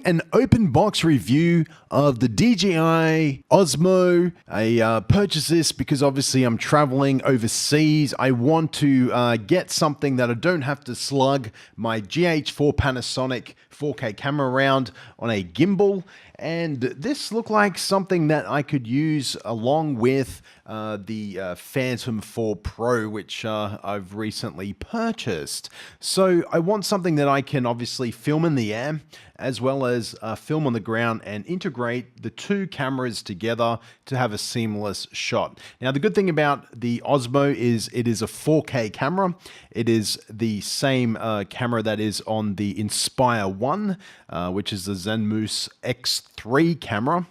an open box review of the DJI OSMO. I purchased this because obviously I'm traveling overseas. I want to get something that I don't have to slug my GH4 Panasonic 4K camera around on a gimbal. And this looked like something that I could use along with the Phantom 4 Pro, which I've recently purchased. So I want something that I can obviously film in the air as well as film on the ground and integrate the two cameras together to have a seamless shot. Now, the good thing about the Osmo is it is a 4K camera. It is the same camera that is on the Inspire 1, which is the Zenmous X3 camera.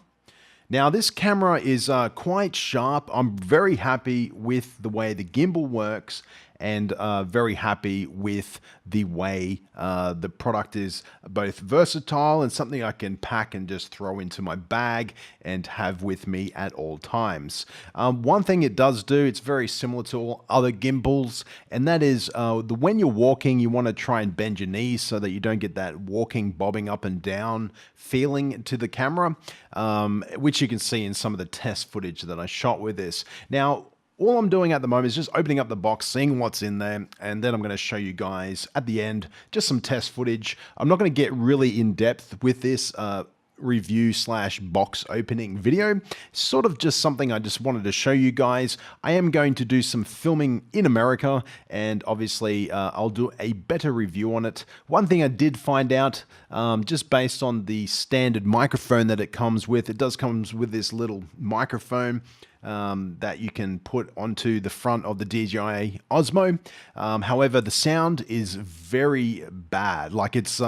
Now, this camera is quite sharp. I'm very happy with the way the gimbal works and very happy with the way the product is both versatile and something I can pack and just throw into my bag and have with me at all times. One thing it does do, it's very similar to all other gimbals, and that is when you're walking, you want to try and bend your knees so that you don't get that walking, bobbing up and down feeling to the camera, which you can see in some of the test footage that I shot with this. Now, all I'm doing at the moment is just opening up the box, seeing what's in there, and then I'm going to show you guys at the end just some test footage. I'm not going to get really in depth with this review slash box opening video. Sort of just something I just wanted to show you guys. I am going to do some filming in America, and obviously I'll do a better review on it. One thing I did find out, just based on the standard microphone that it comes with, it does come with this little microphone that you can put onto the front of the DJI Osmo. However, the sound is very bad. Like it's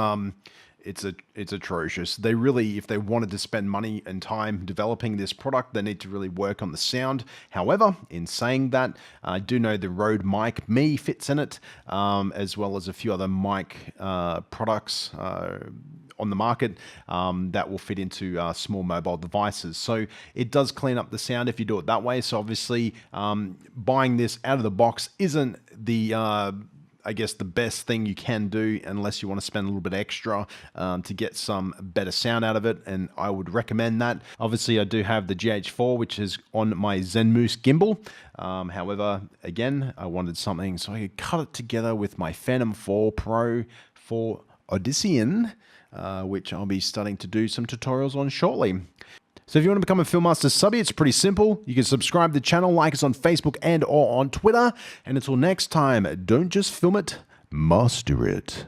atrocious. They really, if they wanted to spend money and time developing this product, they need to really work on the sound. However, in saying that, I do know the Rode Mic Me fits in it, as well as a few other mic products on the market that will fit into small mobile devices. So it does clean up the sound if you do it that way. So obviously buying this out of the box isn't the I guess the best thing you can do unless you want to spend a little bit extra to get some better sound out of it, and I would recommend that. Obviously, I do have the GH4, which is on my Zenmous gimbal. However, again, I wanted something so I could cut it together with my Phantom 4 Pro for Odyssean, which I'll be starting to do some tutorials on shortly. So if you want to become a Filmmaster subby, it's pretty simple. You can subscribe to the channel, like us on Facebook and or on Twitter. And until next time, don't just film it, master it.